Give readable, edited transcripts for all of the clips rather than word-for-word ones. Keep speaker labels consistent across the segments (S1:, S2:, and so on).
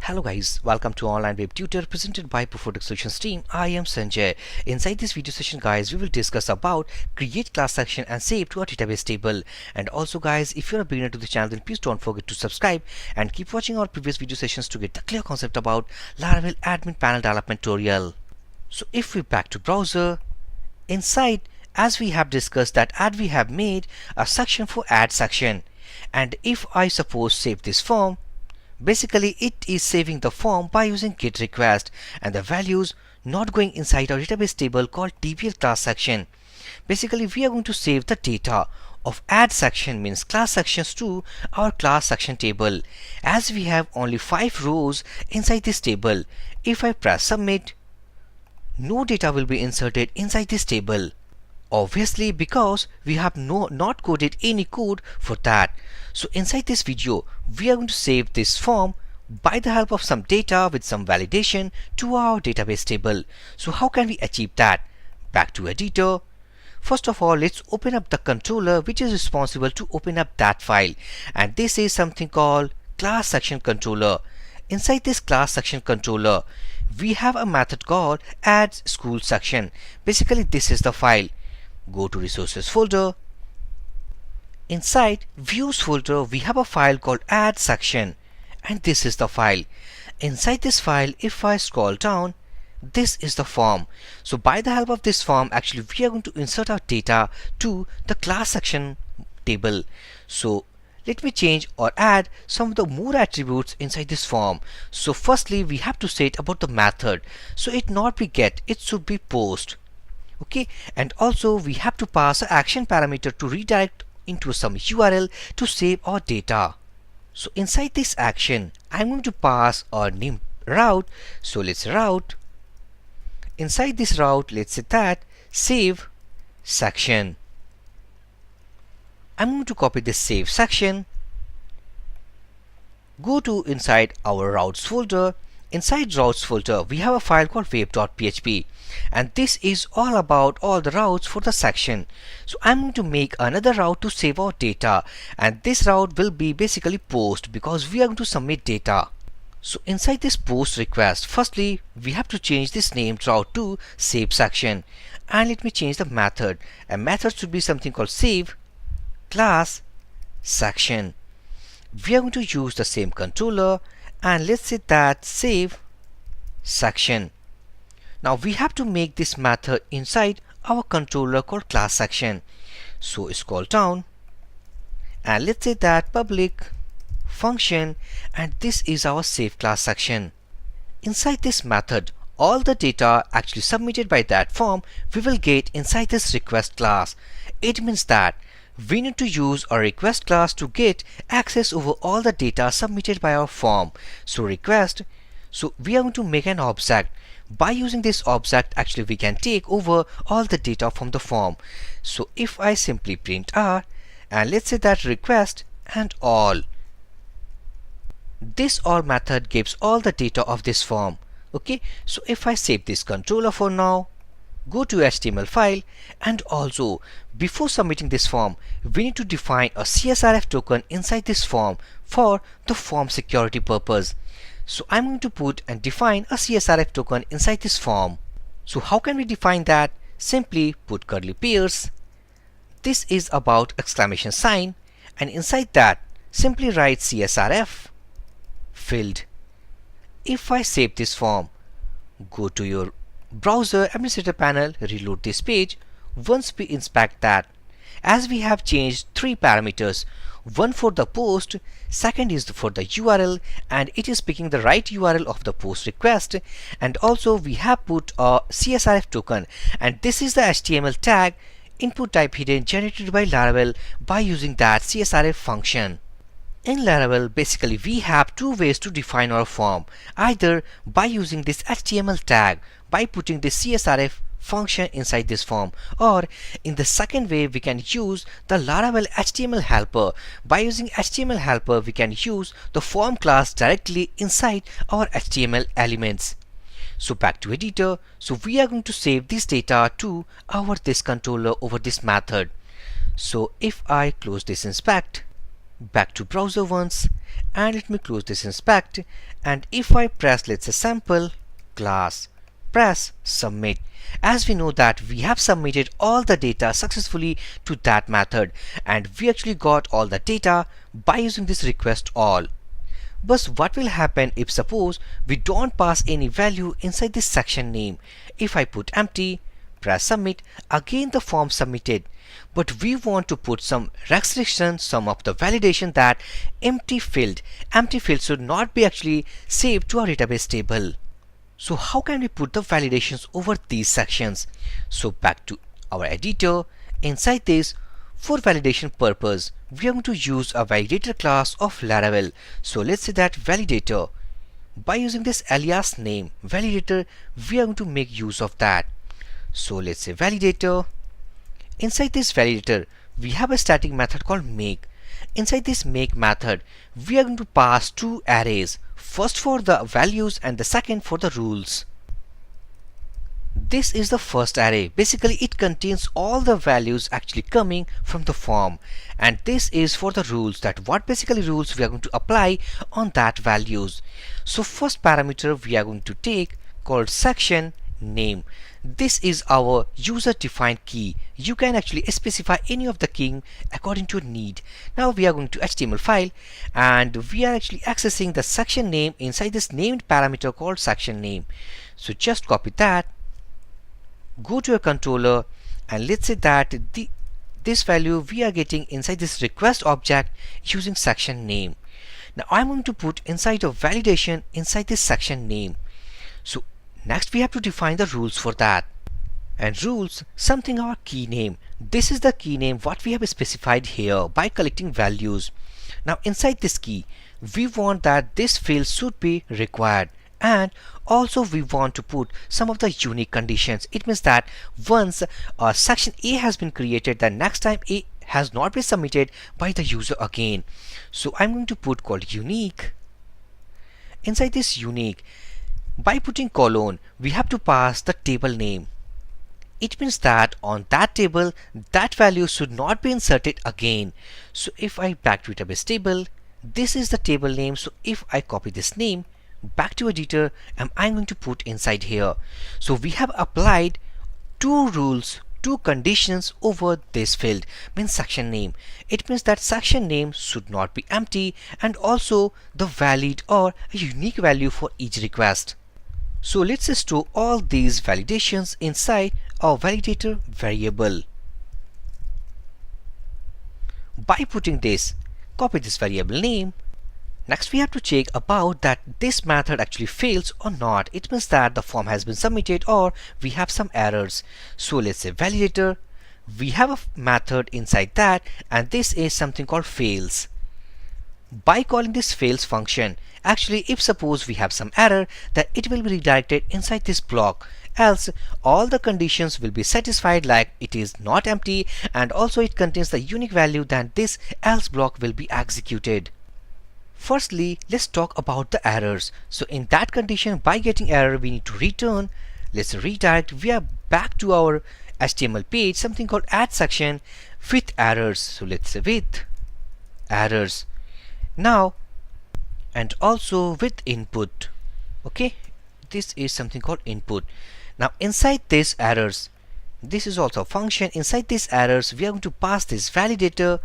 S1: Hello guys, welcome to Online Web Tutor presented by Profotech Solutions team. I am Sanjay. Inside this video session guys, we will discuss about create class section and save to a database table. And also guys, if you're a beginner to the channel, then please don't forget to subscribe and keep watching our previous video sessions to get the clear concept about Laravel Admin Panel Development tutorial. So if we back to browser, inside as we have discussed that we have made a section for add section. And if I suppose save this form, basically it is saving the form by using get request and the values not going inside our database table called DBL class section. Basically we are going to save the data of add section means class sections to our class section table. As we have only 5 rows inside this table, if I press submit, no data will be inserted inside this table. Obviously because we have not coded any code for that. So inside this video we are going to save this form by the help of some data with some validation to our database table. So how can we achieve that? Back to editor. First of all, let's open up the controller which is responsible to open up that file, and this is something called class section controller. Inside this class section controller we have a method called add school section. Basically this is the file. Go to resources folder. Inside views folder we have a file called add section, and this is the file. Inside this file, if I scroll down, this is the form. So by the help of this form, actually we are going to insert our data to the class section table. So let me change or add some of the more attributes inside this form. So firstly we have to set about the method. So it not be get, it should be post. Okay, and also we have to pass an action parameter to redirect into some URL to save our data. So inside this action I'm going to pass our name route. So let's route. Inside this route let's say that save section. I'm going to copy this save section. Go to inside our routes folder. Inside routes folder we have a file called web.php, and this is all about all the routes for the section. So I'm going to make another route to save our data, and this route will be basically post because we are going to submit data. So inside this post request, firstly we have to change this name route to save section, and let me change the method. A method should be something called save class section. We are going to use the same controller, and let's say that save section. Now we have to make this method inside our controller called class section. So scroll down and let's say that public function, and this is our save class section. Inside this method, all the data actually submitted by that form we will get inside this request class. It means that we need to use our request class to get access over all the data submitted by our form. So request, so we are going to make an object. By using this object actually we can take over all the data from the form. So if I simply print r and let's say that request and all, this all method gives all the data of this form. Okay, so if I save this controller for now, go to HTML file, and also before submitting this form we need to define a CSRF token inside this form for the form security purpose. So I'm going to put and define a CSRF token inside this form. So how can we define that? Simply put curly pairs. This is about exclamation sign, and inside that simply write CSRF filled. If I save this form, go to your browser administrator panel, reload this page. Once we inspect that, as we have changed 3 parameters, one for the post, second is for the URL, and it is picking the right URL of the post request, and also we have put a CSRF token, and this is the HTML tag input type hidden generated by Laravel by using that CSRF function. In Laravel, basically we have 2 ways to define our form, either by using this HTML tag by putting the CSRF function inside this form, or in the second way we can use the Laravel HTML helper. By using HTML helper we can use the form class directly inside our HTML elements. So back to editor. So we are going to save this data to our this controller over this method. So if I close this inspect, back to browser once, and let me close this inspect, and if I press, let's say, sample class, press submit, as we know that we have submitted all the data successfully to that method, and we actually got all the data by using this request all. But what will happen if suppose we don't pass any value inside this section name? If I put empty, press submit, again the form submitted, but we want to put some restrictions, some of the validation that empty field should not be actually saved to our database table. So how can we put the validations over these sections? So back to our editor, inside this, for validation purpose, we are going to use a validator class of Laravel. So let's say that validator, by using this alias name validator, we are going to make use of that. So let's say validator. Inside this validator, we have a static method called make. Inside this make method, we are going to pass two arrays, first for the values and the second for the rules. This is the first array. Basically it contains all the values actually coming from the form, and this is for the rules, that what basically rules we are going to apply on that values. So first parameter we are going to take called section name. This is our user defined key. You can actually specify any of the key according to your need. Now we are going to HTML file, and we are actually accessing the section name inside this named parameter called section name. So just copy that, go to your controller, and let's say that this value we are getting inside this request object using section name. Now I'm going to put inside of validation inside this section name. So next we have to define the rules for that, and rules something our key name. This is the key name what we have specified here by collecting values. Now inside this key we want that this field should be required, and also we want to put some of the unique conditions. It means that once section A has been created, the next time A has not been submitted by the user again. So I'm going to put called unique. Inside this unique, by putting colon, we have to pass the table name. It means that on that table that value should not be inserted again. So if I back to database table, this is the table name. So if I copy this name back to editor, and I'm going to put inside here. So we have applied two rules, two conditions over this field, means section name. It means that section name should not be empty, and also the valid or a unique value for each request. So let's store all these validations inside our validator variable. By putting this, copy this variable name. Next we have to check about that this method actually fails or not. It means that the form has been submitted or we have some errors. So let's say validator, we have a method inside that, and this is something called fails. By calling this fails function, actually if suppose we have some error, that it will be redirected inside this block, else all the conditions will be satisfied, like it is not empty and also it contains the unique value, then this else block will be executed. Firstly, let's talk about the errors. So in that condition, by getting error, we need to return. Let's redirect. We are back to our HTML page, something called add section with errors. So let's say with errors. Now, and also with input. Okay, this is something called input. Now inside this errors, this is also a function. Inside these errors, we are going to pass this validator.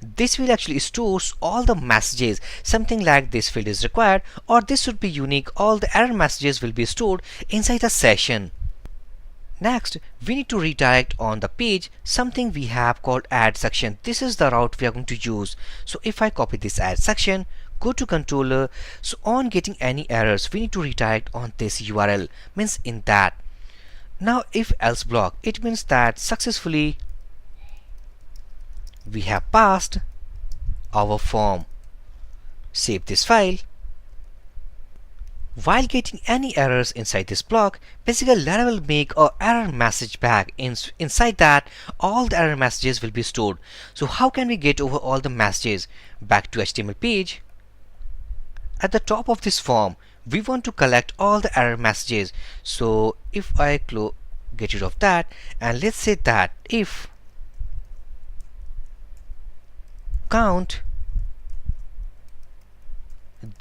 S1: This will actually stores all the messages, something like this field is required or this should be unique. All the error messages will be stored inside the session. Next, we need to redirect on the page something we have called add section. This is the route we are going to use. So if I copy this add section, go to controller, so on getting any errors, we need to redirect on this URL, means in that. Now if else block, it means that successfully we have passed our form. Save this file. While getting any errors inside this block, basically Laravel will make an error message back. Inside that, all the error messages will be stored. So how can we get over all the messages? Back to HTML page. At the top of this form, we want to collect all the error messages. So if I get rid of that, and let's say that if count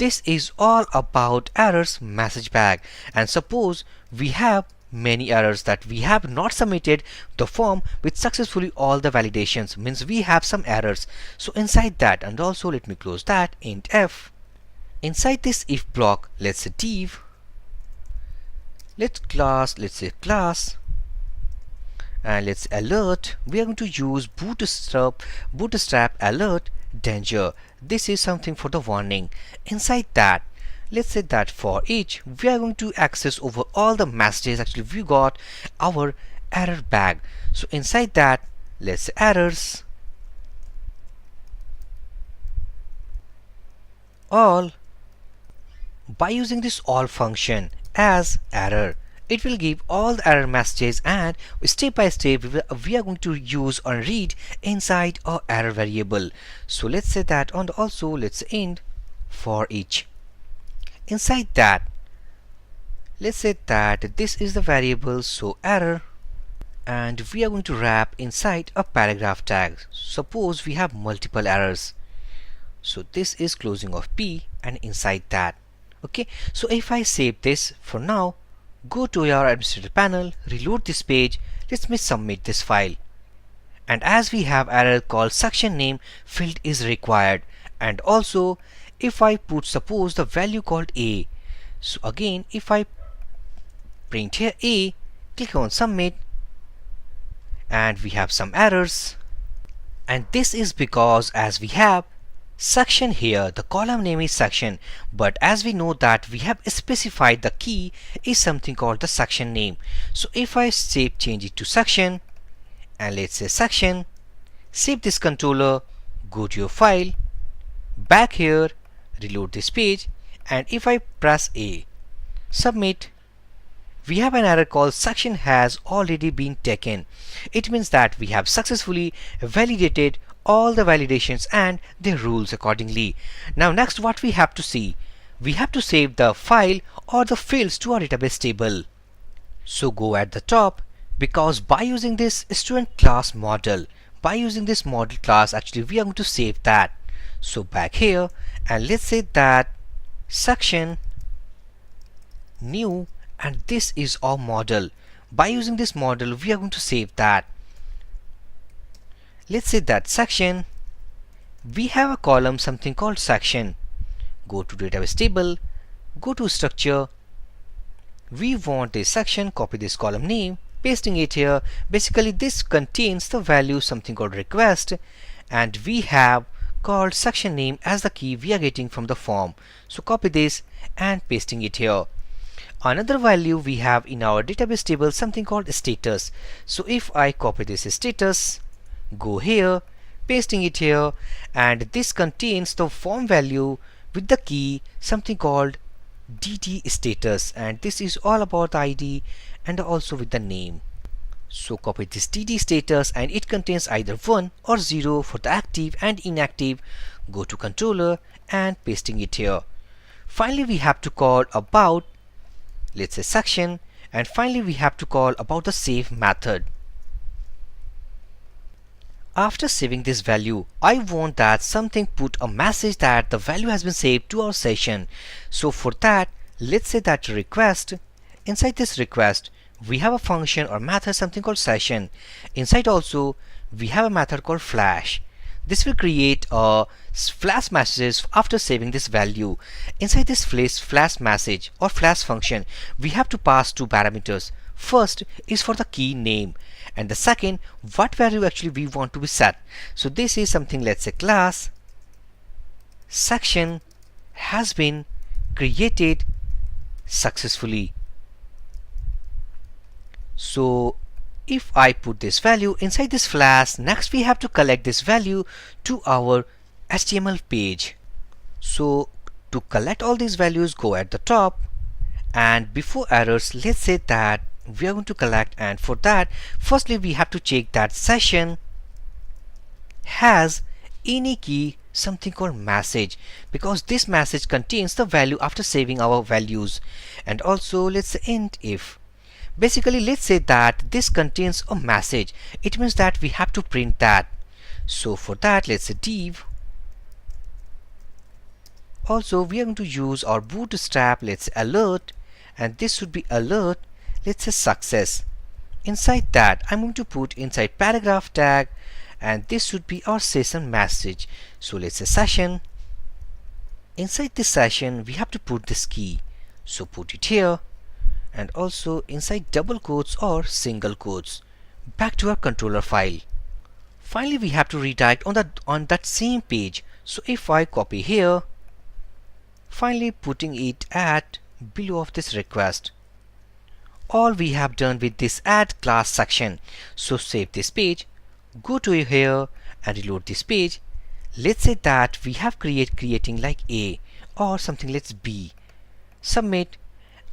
S1: this is all about errors message bag. And suppose we have many errors that we have not submitted the form with successfully all the validations, means we have some errors. So inside that, and also let me close that, int f. Inside this if block, let's say div, let's say class, and let's alert. We are going to use bootstrap alert danger. This is something for the warning. Inside that, let's say that for each we are going to access over all the messages. Actually we got our error bag. So inside that, let's say errors all. By using this all function as error, it will give all the error messages, and step by step we are going to use or read inside our error variable. So let's say that, and also let's say int for each. Inside that, let's say that this is the variable, so error, and we are going to wrap inside a paragraph tag. Suppose we have multiple errors, so this is closing of p, and inside that. Okay, so if I save this for now, go to your administrator panel, reload this page, let me submit this file. And as we have error called section name field is required, and also if I put suppose the value called a, so again if I print here a, click on submit, and we have some errors. And this is because as we have section here, the column name is section, but as we know that we have specified the key is something called the section name. So if I change it to section, and let's say section, save this controller, go to your file, back here, reload this page, and if I press a, submit, we have an error called section has already been taken. It means that we have successfully validated all the validations and their rules accordingly. Now next what we have to see, we have to save the file or the fields to our database table. So go at the top, because by using this student class model, by using this model class, actually we are going to save that. So back here, and let's say that section new, and this is our model. By using this model we are going to save that. Let's say that section, we have a column something called section. Go to database table, go to structure, we want a section, copy this column name, pasting it here. Basically this contains the value something called request, and we have called section name as the key we are getting from the form. So copy this and pasting it here. Another value we have in our database table something called status. So if I copy this status, go here, pasting it here, and this contains the form value with the key something called dd status, and this is all about the ID and also with the name. So copy this dd status, and it contains either 1 or 0 for the active and inactive. Go to controller and pasting it here. Finally we have to call about, let's say section, and finally we have to call about the save method. After saving this value, I want that something put a message that the value has been saved to our session. So for that, let's say that request. Inside this request, we have a function or method something called session. Inside also, we have a method called flash. This will create a flash messages after saving this value. Inside this flash message or flash function, we have to pass two parameters. First is for the key name, and the second what value actually we want to be set. So this is something, let's say class section has been created successfully. So if I put this value inside this flash, next we have to collect this value to our HTML page. So to collect all these values, go at the top, and before errors, let's say that we are going to collect, and for that firstly we have to check that session has any key something called message, because this message contains the value after saving our values. And also let's say int if. Basically let's say that this contains a message, it means that we have to print that. So for that let's say div also we are going to use our bootstrap, let's say alert, and this should be alert, let's say success. Inside that I'm going to put inside paragraph tag, and this should be our session message. So let's say session. Inside this session we have to put this key, so put it here, and also inside double quotes or single quotes. Back to our controller file. Finally we have to redirect on that same page. So if I copy here, finally putting it at below of this request. All we have done with this add class section. So save this page, go to here and reload this page. Let's say that we have creating like A or something, let's B. Submit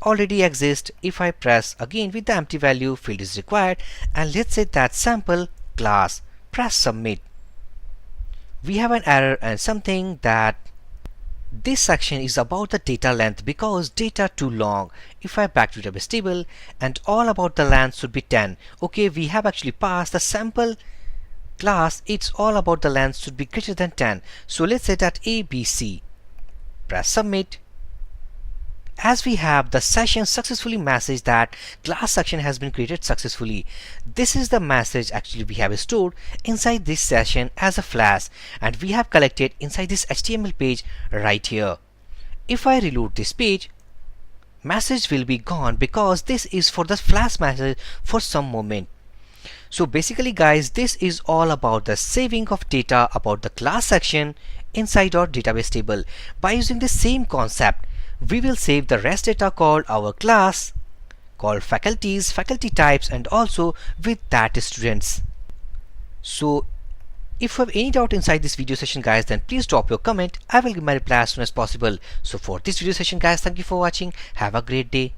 S1: already exists. If I press again with the empty value, field is required, and let's say that sample class, press submit. We have an error and something that this section is about the data length because data too long. If I back to database table, and all about the length should be 10. Okay, we have actually passed the sample class, it's all about the length should be greater than 10. So let's say that ABC. Press submit. As we have the session successfully message that class section has been created successfully. This is the message actually we have stored inside this session as a flash, and we have collected inside this HTML page right here. If I reload this page, message will be gone because this is for the flash message for some moment. So basically guys, this is all about the saving of data about the class section inside our database table. By using the same concept, we will save the rest data called our class, called faculties, faculty types, and also with that students. So if you have any doubt inside this video session guys, then please drop your comment. I will give my reply as soon as possible. So for this video session guys, thank you for watching. Have a great day.